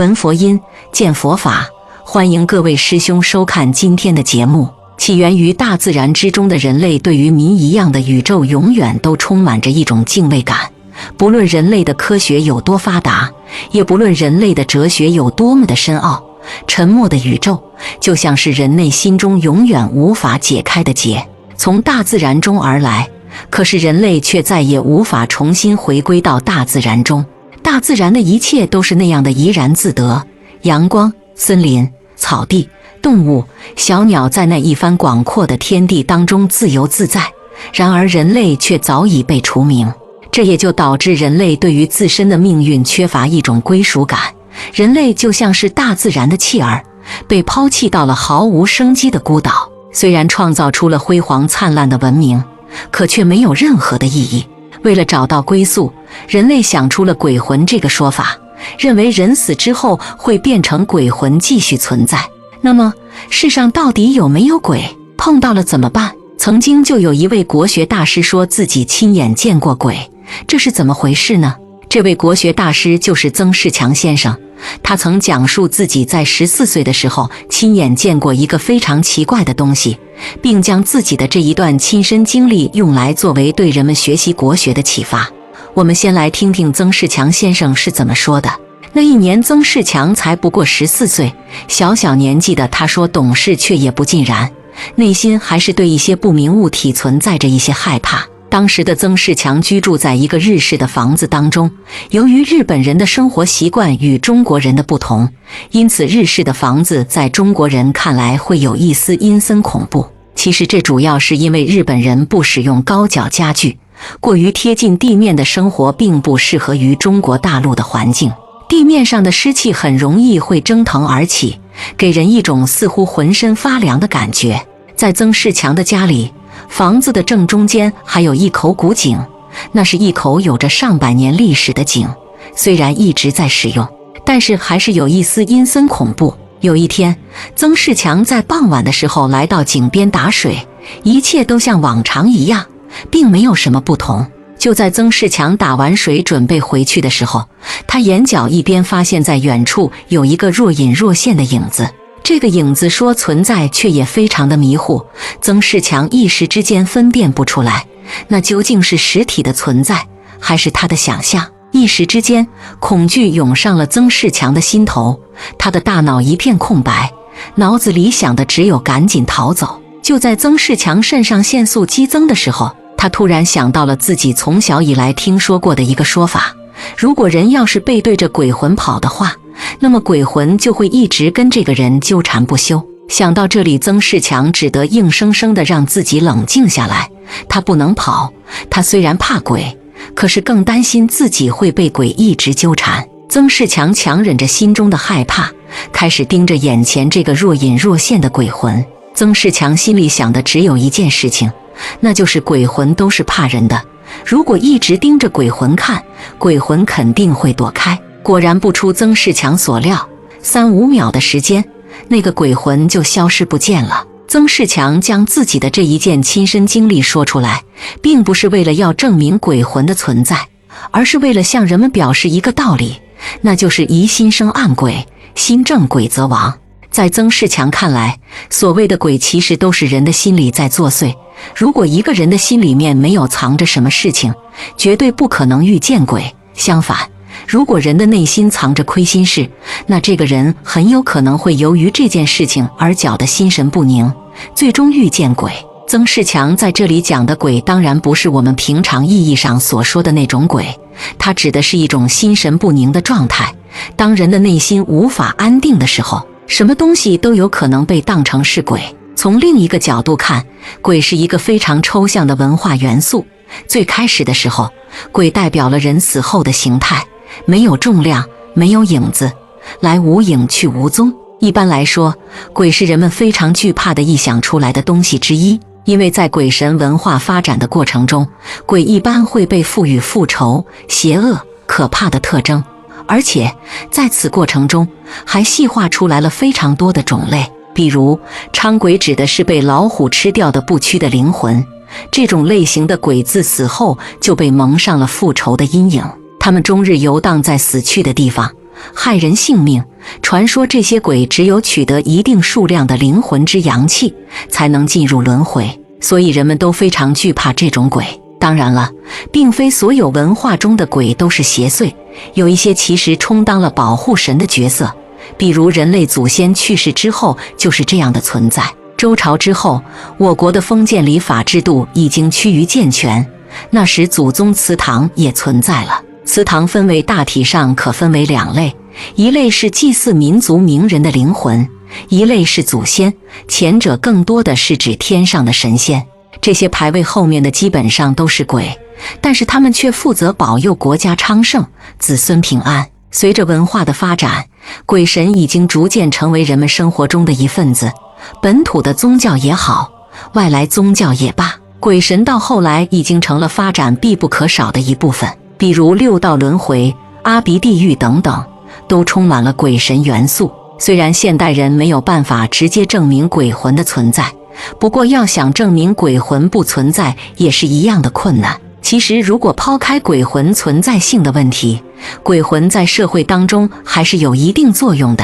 闻佛音，见佛法，欢迎各位师兄收看今天的节目。起源于大自然之中的人类，对于谜一样的宇宙，永远都充满着一种敬畏感。不论人类的科学有多发达，也不论人类的哲学有多么的深奥，沉默的宇宙就像是人类心中永远无法解开的结，从大自然中而来，可是人类却再也无法重新回归到大自然中。大自然的一切都是那样的怡然自得，阳光、森林、草地、动物、小鸟在那一番广阔的天地当中自由自在。然而人类却早已被除名，这也就导致人类对于自身的命运缺乏一种归属感。人类就像是大自然的弃儿，被抛弃到了毫无生机的孤岛。虽然创造出了辉煌灿烂的文明，可却没有任何的意义。为了找到归宿，人类想出了鬼魂这个说法，认为人死之后会变成鬼魂继续存在。那么世上到底有没有鬼？碰到了怎么办？曾经就有一位国学大师说自己亲眼见过鬼，这是怎么回事呢？这位国学大师就是曾仕强先生，他曾讲述自己在14岁的时候亲眼见过一个非常奇怪的东西，并将自己的这一段亲身经历用来作为对人们学习国学的启发。我们先来听听曾仕强先生是怎么说的。那一年曾仕强才不过14岁，小小年纪的他说懂事却也不尽然，内心还是对一些不明物体存在着一些害怕。当时的曾仕强居住在一个日式的房子当中，由于日本人的生活习惯与中国人的不同，因此日式的房子在中国人看来会有一丝阴森恐怖。其实这主要是因为日本人不使用高脚家具，过于贴近地面的生活并不适合于中国大陆的环境，地面上的湿气很容易会蒸腾而起，给人一种似乎浑身发凉的感觉。在曾仕强的家里，房子的正中间还有一口古井，那是一口有着上百年历史的井，虽然一直在使用，但是还是有一丝阴森恐怖。有一天，曾仕强在傍晚的时候来到井边打水，一切都像往常一样，并没有什么不同。就在曾仕强打完水准备回去的时候，他眼角一边发现在远处有一个若隐若现的影子。这个影子说存在，却也非常的迷糊，曾仕强一时之间分辨不出来，那究竟是实体的存在，还是他的想象。一时之间，恐惧涌上了曾仕强的心头，他的大脑一片空白，脑子里想的只有赶紧逃走。就在曾仕强肾上腺素激增的时候，他突然想到了自己从小以来听说过的一个说法，如果人要是背对着鬼魂跑的话，那么鬼魂就会一直跟这个人纠缠不休。想到这里，曾仕强只得硬生生地让自己冷静下来。他不能跑，他虽然怕鬼，可是更担心自己会被鬼一直纠缠。曾仕强强忍着心中的害怕，开始盯着眼前这个若隐若现的鬼魂。曾仕强心里想的只有一件事情，那就是鬼魂都是怕人的，如果一直盯着鬼魂看，鬼魂肯定会躲开。果然不出曾仕强所料，3、5秒的时间，那个鬼魂就消失不见了。曾仕强将自己的这一件亲身经历说出来，并不是为了要证明鬼魂的存在，而是为了向人们表示一个道理，那就是疑心生暗鬼，心正鬼则亡。在曾仕强看来，所谓的鬼其实都是人的心理在作祟。如果一个人的心里面没有藏着什么事情，绝对不可能遇见鬼。相反，如果人的内心藏着亏心事，那这个人很有可能会由于这件事情而搅得心神不宁，最终遇见鬼。曾仕强在这里讲的鬼当然不是我们平常意义上所说的那种鬼，它指的是一种心神不宁的状态。当人的内心无法安定的时候，什么东西都有可能被当成是鬼。从另一个角度看，鬼是一个非常抽象的文化元素。最开始的时候，鬼代表了人死后的形态，没有重量，没有影子，来无影去无踪。一般来说，鬼是人们非常惧怕的臆想出来的东西之一，因为在鬼神文化发展的过程中，鬼一般会被赋予复仇、邪恶、可怕的特征，而且在此过程中还细化出来了非常多的种类。比如伥鬼指的是被老虎吃掉的不屈的灵魂，这种类型的鬼自死后就被蒙上了复仇的阴影，他们终日游荡在死去的地方，害人性命，传说这些鬼只有取得一定数量的灵魂之阳气，才能进入轮回，所以人们都非常惧怕这种鬼。当然了，并非所有文化中的鬼都是邪祟，有一些其实充当了保护神的角色，比如人类祖先去世之后就是这样的存在。周朝之后，我国的封建礼法制度已经趋于健全，那时祖宗祠堂也存在了。祠堂分为大体上可分为两类，一类是祭祀民族名人的灵魂，一类是祖先，前者更多的是指天上的神仙。这些排位后面的基本上都是鬼，但是他们却负责保佑国家昌盛、子孙平安。随着文化的发展，鬼神已经逐渐成为人们生活中的一份子，本土的宗教也好，外来宗教也罢，鬼神到后来已经成了发展必不可少的一部分。比如六道轮回、阿鼻地狱等等，都充满了鬼神元素。虽然现代人没有办法直接证明鬼魂的存在，不过要想证明鬼魂不存在也是一样的困难。其实如果抛开鬼魂存在性的问题，鬼魂在社会当中还是有一定作用的。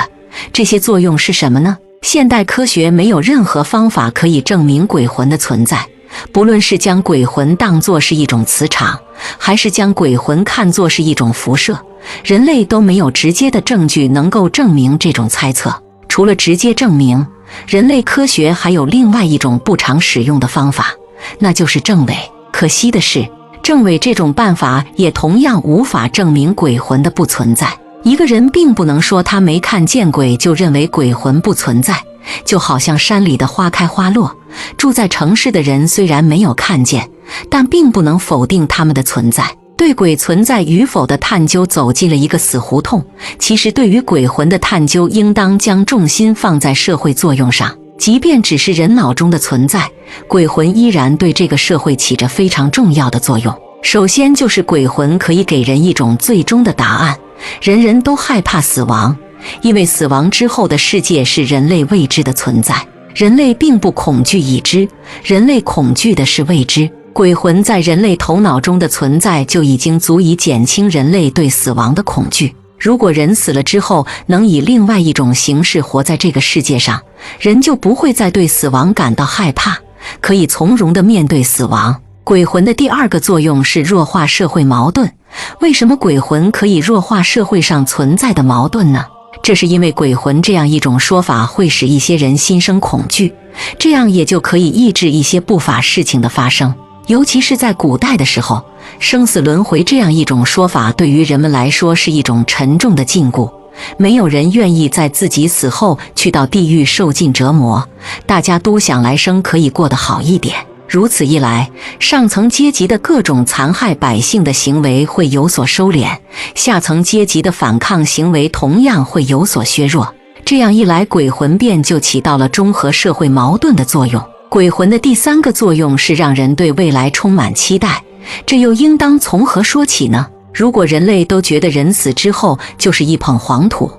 这些作用是什么呢？现代科学没有任何方法可以证明鬼魂的存在，不论是将鬼魂当作是一种磁场，还是将鬼魂看作是一种辐射，人类都没有直接的证据能够证明这种猜测。除了直接证明，人类科学还有另外一种不常使用的方法，那就是证伪。可惜的是，证伪这种办法也同样无法证明鬼魂的不存在。一个人并不能说他没看见鬼就认为鬼魂不存在，就好像山里的花开花落，住在城市的人虽然没有看见，但并不能否定他们的存在。对鬼存在与否的探究走进了一个死胡同。其实对于鬼魂的探究，应当将重心放在社会作用上。即便只是人脑中的存在，鬼魂依然对这个社会起着非常重要的作用。首先就是鬼魂可以给人一种最终的答案。人人都害怕死亡，因为死亡之后的世界是人类未知的存在。人类并不恐惧已知，人类恐惧的是未知。鬼魂在人类头脑中的存在就已经足以减轻人类对死亡的恐惧。如果人死了之后能以另外一种形式活在这个世界上，人就不会再对死亡感到害怕，可以从容地面对死亡。鬼魂的第二个作用是弱化社会矛盾。为什么鬼魂可以弱化社会上存在的矛盾呢？这是因为鬼魂这样一种说法会使一些人心生恐惧，这样也就可以抑制一些不法事情的发生。尤其是在古代的时候，生死轮回这样一种说法对于人们来说是一种沉重的禁锢，没有人愿意在自己死后去到地狱受尽折磨，大家都想来生可以过得好一点。如此一来，上层阶级的各种残害百姓的行为会有所收敛，下层阶级的反抗行为同样会有所削弱。这样一来，鬼魂便就起到了中和社会矛盾的作用。鬼魂的第三个作用是让人对未来充满期待，这又应当从何说起呢？如果人类都觉得人死之后就是一捧黄土，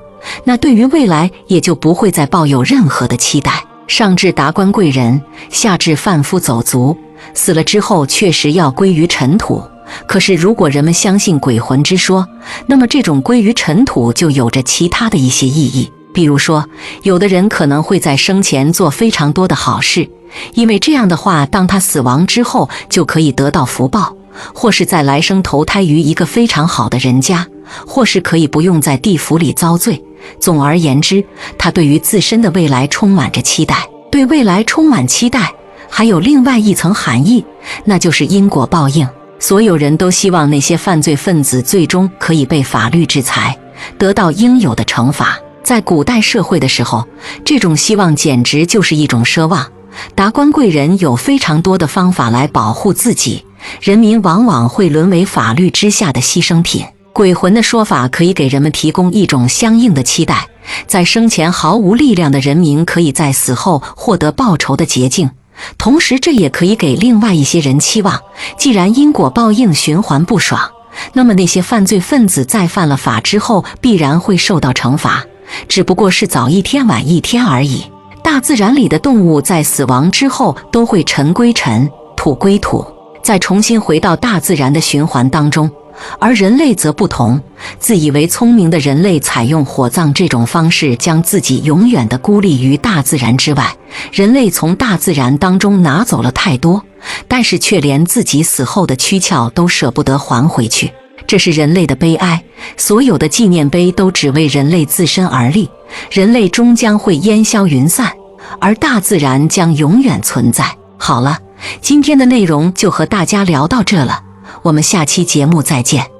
那对于未来也就不会再抱有任何的期待。上至达官贵人，下至贩夫走卒，死了之后确实要归于尘土。可是如果人们相信鬼魂之说，那么这种归于尘土就有着其他的一些意义。比如说，有的人可能会在生前做非常多的好事，因为这样的话，当他死亡之后就可以得到福报，或是在来生投胎于一个非常好的人家，或是可以不用在地府里遭罪。总而言之，他对于自身的未来充满着期待。对未来充满期待还有另外一层含义，那就是因果报应。所有人都希望那些犯罪分子最终可以被法律制裁，得到应有的惩罚。在古代社会的时候，这种希望简直就是一种奢望。达官贵人有非常多的方法来保护自己，人民往往会沦为法律之下的牺牲品。鬼魂的说法可以给人们提供一种相应的期待，在生前毫无力量的人民可以在死后获得报仇的捷径。同时这也可以给另外一些人期望，既然因果报应循环不爽，那么那些犯罪分子在犯了法之后必然会受到惩罚，只不过是早一天晚一天而已。大自然里的动物在死亡之后都会尘归尘，土归土，再重新回到大自然的循环当中。而人类则不同，自以为聪明的人类采用火葬这种方式，将自己永远地孤立于大自然之外。人类从大自然当中拿走了太多，但是却连自己死后的躯壳都舍不得还回去。这是人类的悲哀，所有的纪念碑都只为人类自身而立，人类终将会烟消云散，而大自然将永远存在。好了，今天的内容就和大家聊到这了，我们下期节目再见。